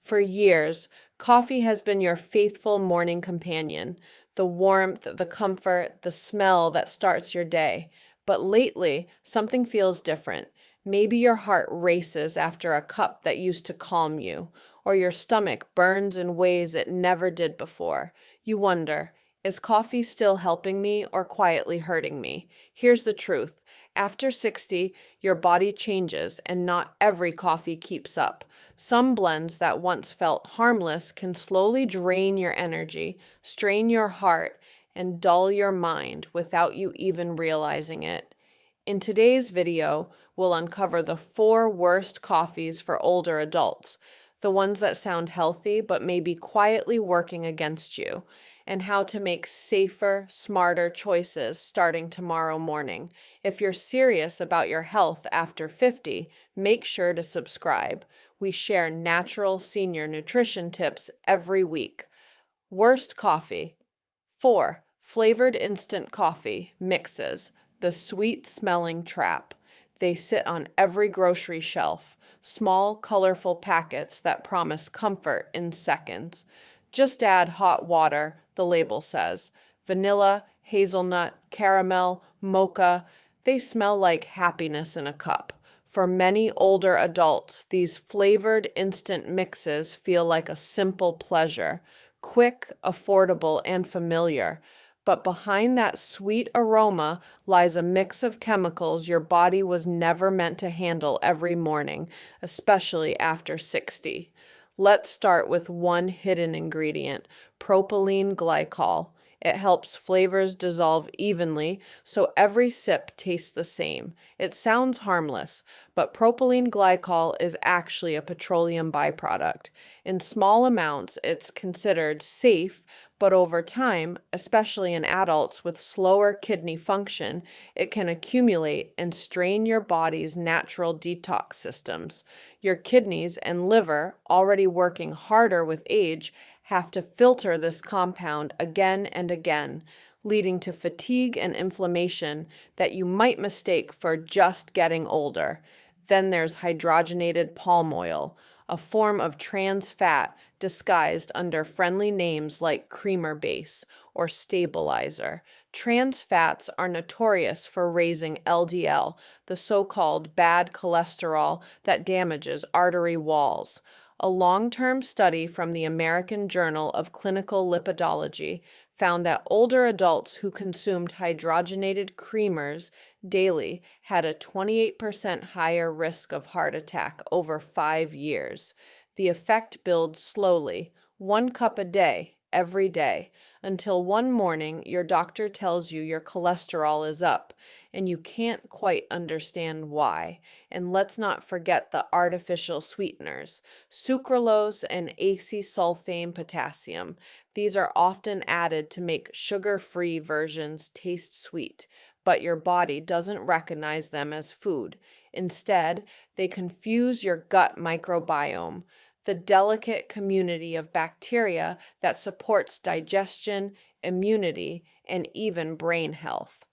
For years, coffee has been your faithful morning companion, the warmth, the comfort, the smell that starts your day. But lately, something feels different. Maybe your heart races after a cup that used to calm you, or your stomach burns in ways it never did before. You wonder, is coffee still helping me or quietly hurting me? Here's the truth. After 60, your body changes, and not every coffee keeps up. Some blends that once felt harmless can slowly drain your energy, strain your heart, and dull your mind without you even realizing it. In today's video, we'll uncover the 4 worst coffees for older adults, the ones that sound healthy but may be quietly working against you, and how to make safer, smarter choices starting tomorrow morning. If you're serious about your health after 50, make sure to subscribe. We share natural senior nutrition tips every week. Worst coffee. 4. Flavored instant coffee mixes. The sweet-smelling trap. They sit on every grocery shelf. Small, colorful packets that promise comfort in seconds. Just add hot water, the label says. Vanilla, hazelnut, caramel, mocha. They smell like happiness in a cup. For many older adults, these flavored instant mixes feel like a simple pleasure. Quick, affordable, and familiar. But behind that sweet aroma lies a mix of chemicals your body was never meant to handle every morning, especially after 60. Let's start with one hidden ingredient, propylene glycol. It helps flavors dissolve evenly, so every sip tastes the same. It sounds harmless, but propylene glycol is actually a petroleum byproduct. In small amounts, it's considered safe, but over time, especially in adults with slower kidney function, it can accumulate and strain your body's natural detox systems. Your kidneys and liver, already working harder with age, have to filter this compound again and again, leading to fatigue and inflammation that you might mistake for just getting older. Then there's hydrogenated palm oil, a form of trans fat disguised under friendly names like creamer base or stabilizer. Trans fats are notorious for raising LDL, the so-called bad cholesterol that damages artery walls. A long-term study from the American Journal of Clinical Lipidology found that older adults who consumed hydrogenated creamers daily had a 28% higher risk of heart attack over 5 years. The effect builds slowly, 1 cup a day, every day, until one morning your doctor tells you your cholesterol is up, and you can't quite understand why. And let's not forget the artificial sweeteners, sucralose and acetylsulfame potassium. These are often added to make sugar-free versions taste sweet, but your body doesn't recognize them as food. Instead, they confuse your gut microbiome, the delicate community of bacteria that supports digestion, immunity, and even brain health.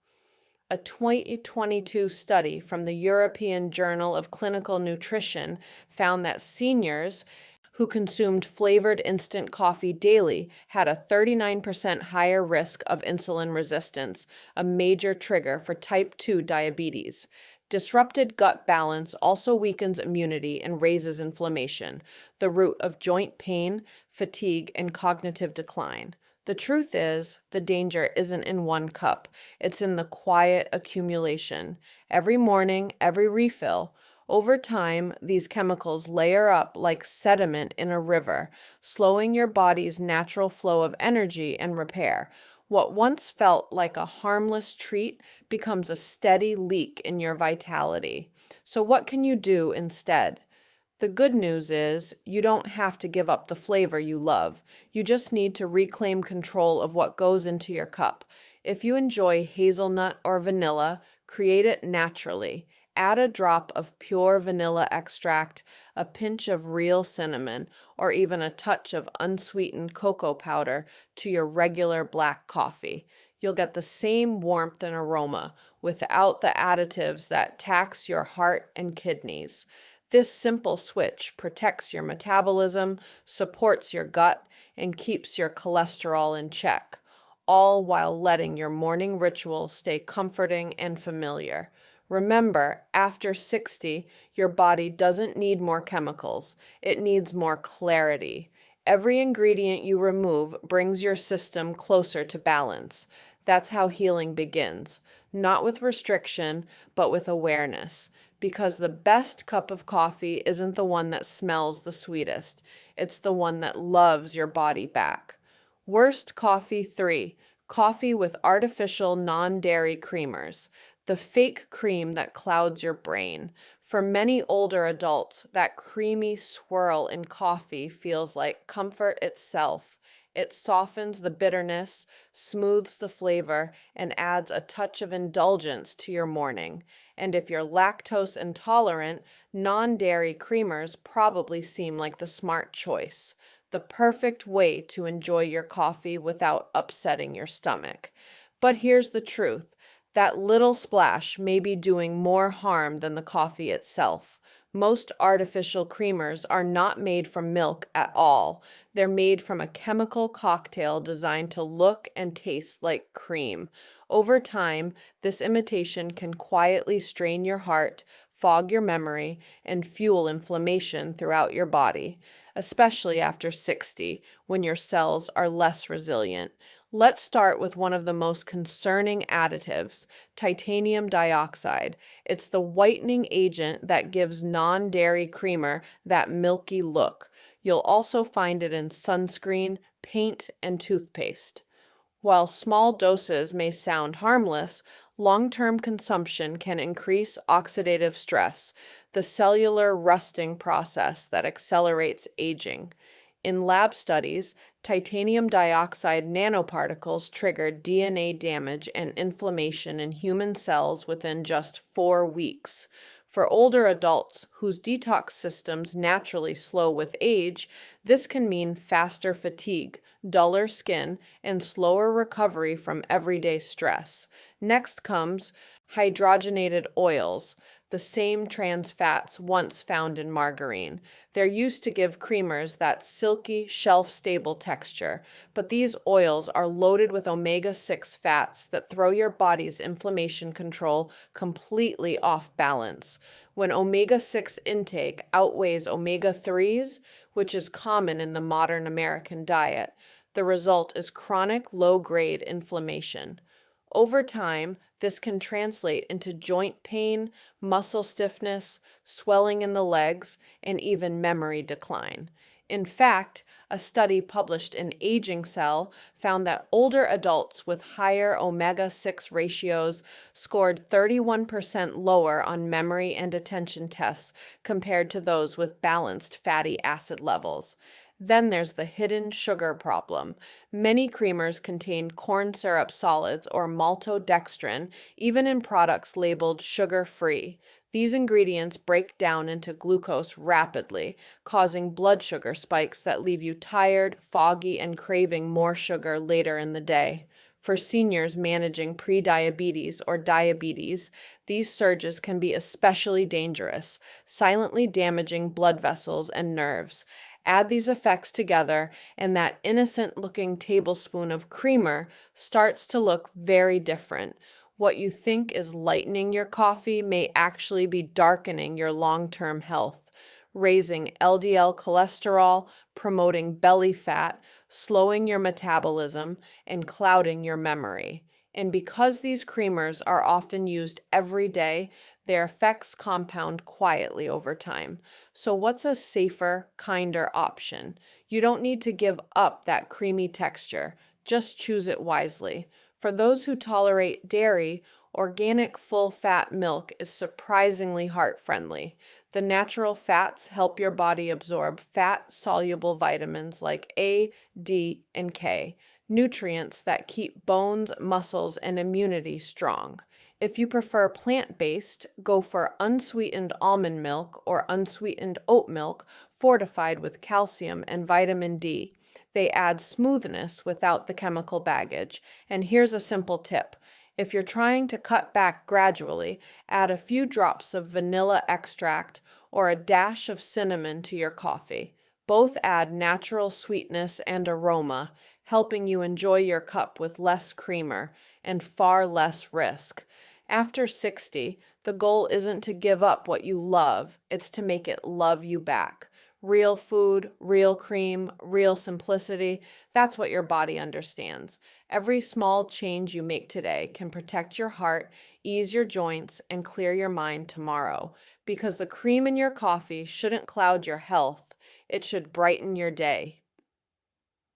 A 2022 study from the European Journal of Clinical Nutrition found that seniors who consumed flavored instant coffee daily had a 39% higher risk of insulin resistance, a major trigger for type 2 diabetes. Disrupted gut balance also weakens immunity and raises inflammation, the root of joint pain, fatigue, and cognitive decline. The truth is, the danger isn't in one cup. It's in the quiet accumulation. Every morning, every refill. Over time, these chemicals layer up like sediment in a river, slowing your body's natural flow of energy and repair. What once felt like a harmless treat becomes a steady leak in your vitality. So what can you do instead? The good news is you don't have to give up the flavor you love. You just need to reclaim control of what goes into your cup. If you enjoy hazelnut or vanilla, create it naturally. Add a drop of pure vanilla extract, a pinch of real cinnamon, or even a touch of unsweetened cocoa powder to your regular black coffee. You'll get the same warmth and aroma without the additives that tax your heart and kidneys. This simple switch protects your metabolism, supports your gut, and keeps your cholesterol in check, all while letting your morning ritual stay comforting and familiar. Remember, after 60, your body doesn't need more chemicals, it needs more clarity. Every ingredient you remove brings your system closer to balance. That's how healing begins, not with restriction, but with awareness. Because the best cup of coffee isn't the one that smells the sweetest, it's the one that loves your body back. Worst coffee 3: coffee with artificial non-dairy creamers, the fake cream that clouds your brain. For many older adults, that creamy swirl in coffee feels like comfort itself. It softens the bitterness, smooths the flavor, and adds a touch of indulgence to your morning. And if you're lactose intolerant, non-dairy creamers probably seem like the smart choice, the perfect way to enjoy your coffee without upsetting your stomach. But here's the truth: that little splash may be doing more harm than the coffee itself. Most artificial creamers are not made from milk at all. They're made from a chemical cocktail designed to look and taste like cream. Over time, this imitation can quietly strain your heart, fog your memory, and fuel inflammation throughout your body, especially after 60, when your cells are less resilient. Let's start with one of the most concerning additives: titanium dioxide. It's the whitening agent that gives non-dairy creamer that milky look. You'll also find it in sunscreen, paint, and toothpaste. While small doses may sound harmless, long-term consumption can increase oxidative stress, the cellular rusting process that accelerates aging. In lab studies, titanium dioxide nanoparticles triggered DNA damage and inflammation in human cells within just 4 weeks. For older adults whose detox systems naturally slow with age, this can mean faster fatigue, duller skin, and slower recovery from everyday stress. Next comes hydrogenated oils, the same trans fats once found in margarine. They're used to give creamers that silky, shelf-stable texture, but these oils are loaded with omega-6 fats that throw your body's inflammation control completely off balance. When omega-6 intake outweighs omega-3s, which is common in the modern American diet, the result is chronic low-grade inflammation. Over time, this can translate into joint pain, muscle stiffness, swelling in the legs, and even memory decline. In fact, a study published in Aging Cell found that older adults with higher omega-6 ratios scored 31% lower on memory and attention tests compared to those with balanced fatty acid levels. Then there's the hidden sugar problem. Many creamers contain corn syrup solids or maltodextrin, even in products labeled sugar-free. These ingredients break down into glucose rapidly, causing blood sugar spikes that leave you tired, foggy, and craving more sugar later in the day. For seniors managing prediabetes or diabetes, these surges can be especially dangerous, silently damaging blood vessels and nerves. Add these effects together, and that innocent-looking tablespoon of creamer starts to look very different. What you think is lightening your coffee may actually be darkening your long-term health, raising LDL cholesterol, promoting belly fat, slowing your metabolism, and clouding your memory. And because these creamers are often used every day, their effects compound quietly over time. So what's a safer, kinder option? You don't need to give up that creamy texture. Just choose it wisely. For those who tolerate dairy, organic full-fat milk is surprisingly heart-friendly. The natural fats help your body absorb fat-soluble vitamins like A, D, and K, nutrients that keep bones, muscles, and immunity strong. If you prefer plant-based, go for unsweetened almond milk or unsweetened oat milk fortified with calcium and vitamin D. They add smoothness without the chemical baggage. And here's a simple tip: if you're trying to cut back gradually, add a few drops of vanilla extract or a dash of cinnamon to your coffee. Both add natural sweetness and aroma, helping you enjoy your cup with less creamer and far less risk. After 60, the goal isn't to give up what you love, it's to make it love you back. Real food, real cream, real simplicity, that's what your body understands. Every small change you make today can protect your heart, ease your joints, and clear your mind tomorrow. Because the cream in your coffee shouldn't cloud your health, it should brighten your day.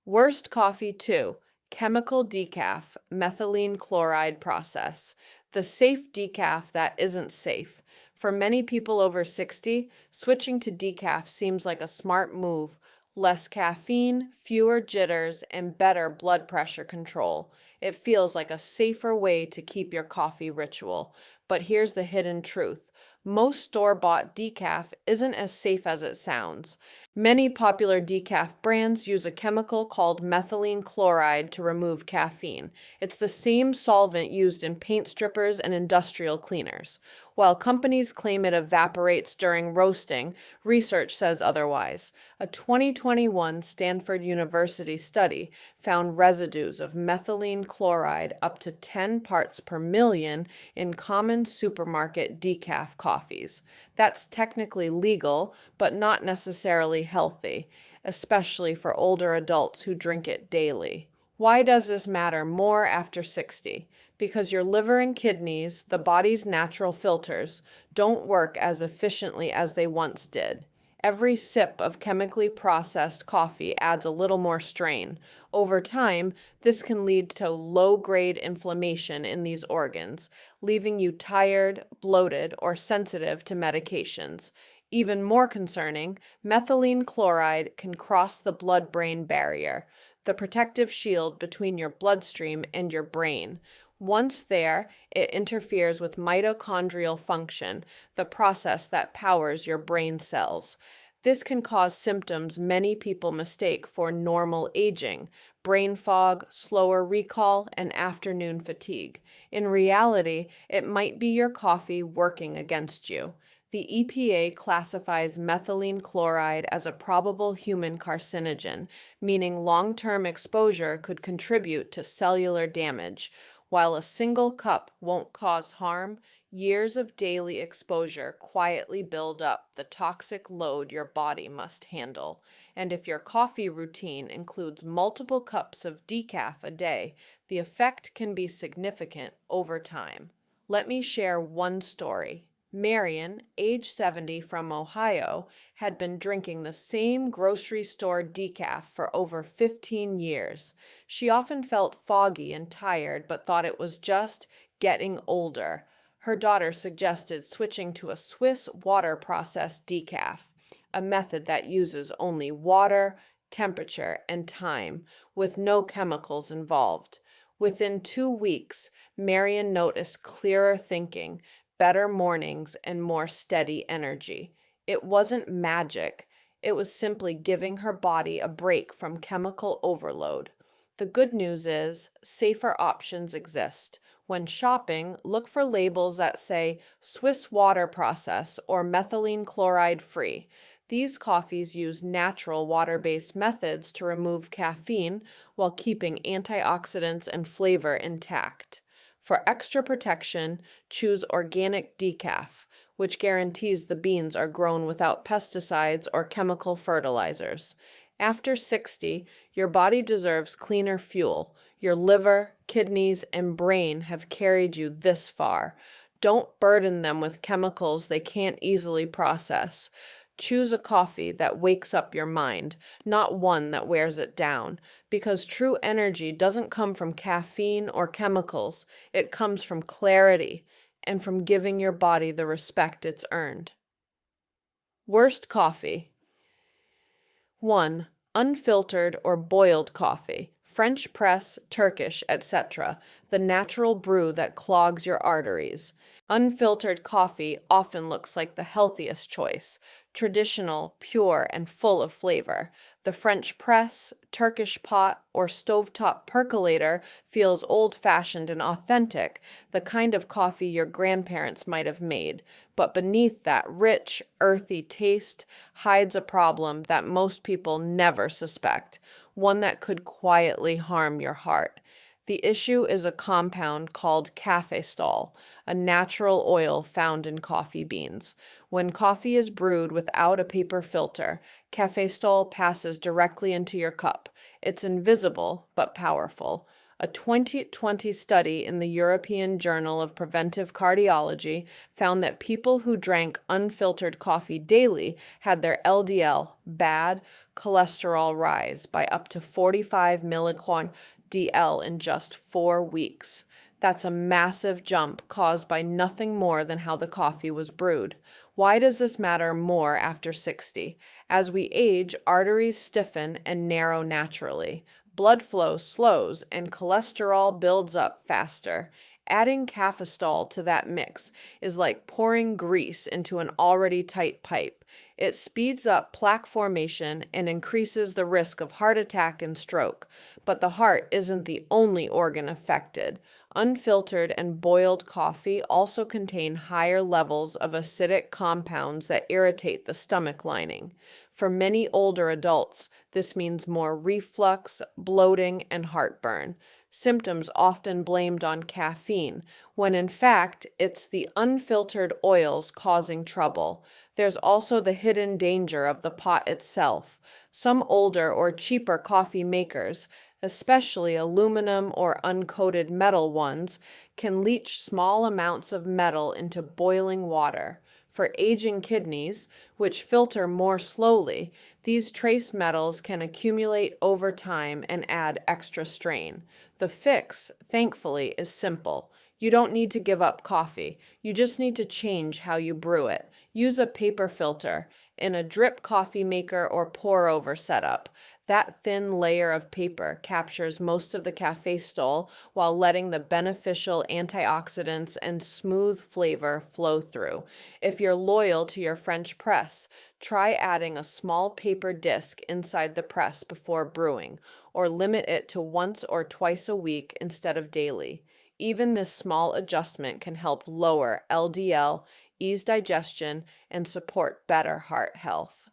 Worst coffee 2. Chemical decaf, methylene chloride process. The safe decaf that isn't safe. For many people over 60, switching to decaf seems like a smart move. Less caffeine, fewer jitters, and better blood pressure control. It feels like a safer way to keep your coffee ritual. But here's the hidden truth. Most store-bought decaf isn't as safe as it sounds. Many popular decaf brands use a chemical called methylene chloride to remove caffeine. It's the same solvent used in paint strippers and industrial cleaners. While companies claim it evaporates during roasting, research says otherwise. A 2021 Stanford University study found residues of methylene chloride up to 10 parts per million in common supermarket decaf coffees. That's technically legal, but not necessarily healthy, especially for older adults who drink it daily. Why does this matter more after 60? Because your liver and kidneys, the body's natural filters, don't work as efficiently as they once did. Every sip of chemically processed coffee adds a little more strain. Over time, this can lead to low-grade inflammation in these organs, leaving you tired, bloated, or sensitive to medications. Even more concerning, methylene chloride can cross the blood-brain barrier, the protective shield between your bloodstream and your brain. Once there, it interferes with mitochondrial function, the process that powers your brain cells. This can cause symptoms many people mistake for normal aging, brain fog, slower recall, and afternoon fatigue. In reality, it might be your coffee working against you. The EPA classifies methylene chloride as a probable human carcinogen, meaning long-term exposure could contribute to cellular damage. While a single cup won't cause harm, years of daily exposure quietly build up the toxic load your body must handle. And if your coffee routine includes multiple cups of decaf a day, the effect can be significant over time. Let me share one story. Marion, age 70 from Ohio, had been drinking the same grocery store decaf for over 15 years. She often felt foggy and tired, but thought it was just getting older. Her daughter suggested switching to a Swiss water-processed decaf, a method that uses only water, temperature, and time, with no chemicals involved. Within 2 weeks, Marion noticed clearer thinking, better mornings, and more steady energy. It wasn't magic. It was simply giving her body a break from chemical overload. The good news is, safer options exist. When shopping, look for labels that say Swiss water process or methylene chloride free. These coffees use natural water-based methods to remove caffeine while keeping antioxidants and flavor intact. For extra protection, choose organic decaf, which guarantees the beans are grown without pesticides or chemical fertilizers. After 60, your body deserves cleaner fuel. Your liver, kidneys, and brain have carried you this far. Don't burden them with chemicals they can't easily process. Choose a coffee that wakes up your mind, not one that wears it down, because true energy doesn't come from caffeine or chemicals. It comes from clarity and from giving your body the respect it's earned. Worst coffee. 1. Unfiltered or boiled coffee. French press, Turkish, etc., the natural brew that clogs your arteries. Unfiltered coffee often looks like the healthiest choice, traditional, pure, and full of flavor. The French press, Turkish pot, or stovetop percolator feels old-fashioned and authentic, the kind of coffee your grandparents might have made. But beneath that rich, earthy taste hides a problem that most people never suspect, one that could quietly harm your heart. The issue is a compound called cafestol, a natural oil found in coffee beans. When coffee is brewed without a paper filter, cafestol passes directly into your cup. It's invisible but powerful. A 2020 study in the European Journal of Preventive Cardiology found that people who drank unfiltered coffee daily had their LDL, bad cholesterol, rise by up to 45 millicorn DL in just 4 weeks. That's a massive jump caused by nothing more than how the coffee was brewed. Why does this matter more after 60? As we age, arteries stiffen and narrow naturally. Blood flow slows and cholesterol builds up faster. Adding cafestol to that mix is like pouring grease into an already tight pipe. It speeds up plaque formation and increases the risk of heart attack and stroke. But the heart isn't the only organ affected. Unfiltered and boiled coffee also contain higher levels of acidic compounds that irritate the stomach lining. For many older adults, this means more reflux, bloating, and heartburn, symptoms often blamed on caffeine, when in fact it's the unfiltered oils causing trouble. There's also the hidden danger of the pot itself. Some older or cheaper coffee makers, especially aluminum or uncoated metal ones, can leach small amounts of metal into boiling water. For aging kidneys, which filter more slowly, these trace metals can accumulate over time and add extra strain. The fix, thankfully, is simple. You don't need to give up coffee. You just need to change how you brew it. Use a paper filter in a drip coffee maker or pour-over setup. That thin layer of paper captures most of the cafestol while letting the beneficial antioxidants and smooth flavor flow through. If you're loyal to your French press, try adding a small paper disc inside the press before brewing, or limit it to once or twice a week instead of daily. Even this small adjustment can help lower LDL, ease digestion, and support better heart health.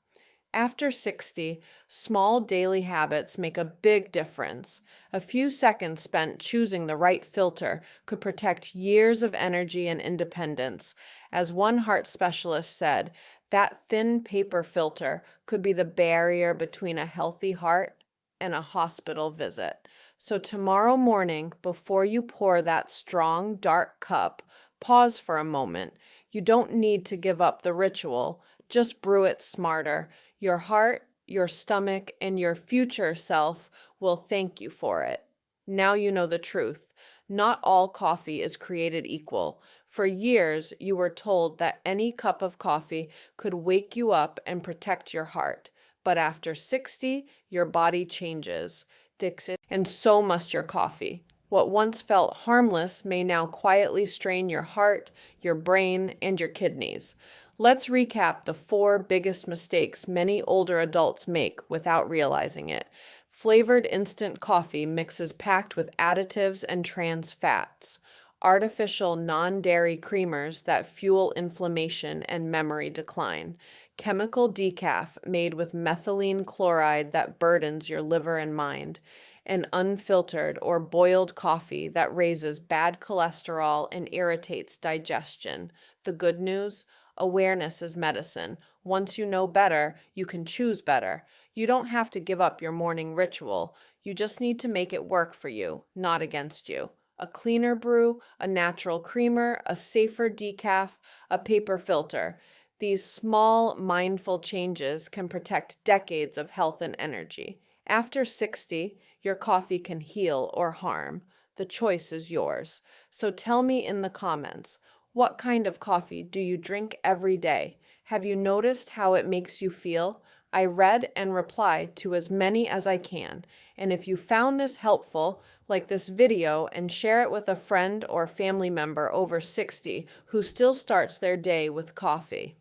After 60, small daily habits make a big difference. A few seconds spent choosing the right filter could protect years of energy and independence. As one heart specialist said, that thin paper filter could be the barrier between a healthy heart and a hospital visit. So tomorrow morning, before you pour that strong, dark cup, pause for a moment. You don't need to give up the ritual, just brew it smarter. Your heart, your stomach, and your future self will thank you for it. Now you know the truth. Not all coffee is created equal. For years, you were told that any cup of coffee could wake you up and protect your heart. But after 60, your body changes. Dixit, and so must your coffee. What once felt harmless may now quietly strain your heart, your brain, and your kidneys. Let's recap the 4 biggest mistakes many older adults make without realizing it. Flavored instant coffee mixes packed with additives and trans fats. Artificial non-dairy creamers that fuel inflammation and memory decline. Chemical decaf made with methylene chloride that burdens your liver and mind. And unfiltered or boiled coffee that raises bad cholesterol and irritates digestion. The good news? Awareness is medicine. Once you know better, you can choose better. You don't have to give up your morning ritual. You just need to make it work for you, not against you. A cleaner brew, a natural creamer, a safer decaf, a paper filter. These small, mindful changes can protect decades of health and energy. After 60, your coffee can heal or harm. The choice is yours. So tell me in the comments, what kind of coffee do you drink every day? Have you noticed how it makes you feel? I read and reply to as many as I can. And if you found this helpful, like this video and share it with a friend or family member over 60 who still starts their day with coffee.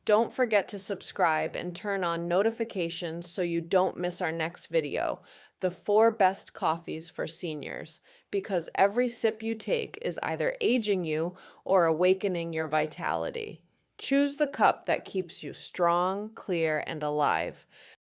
Don't forget to subscribe and turn on notifications so you don't miss our next video, the 4 best coffees for seniors, because every sip you take is either aging you or awakening your vitality. Choose the cup that keeps you strong, clear, and alive.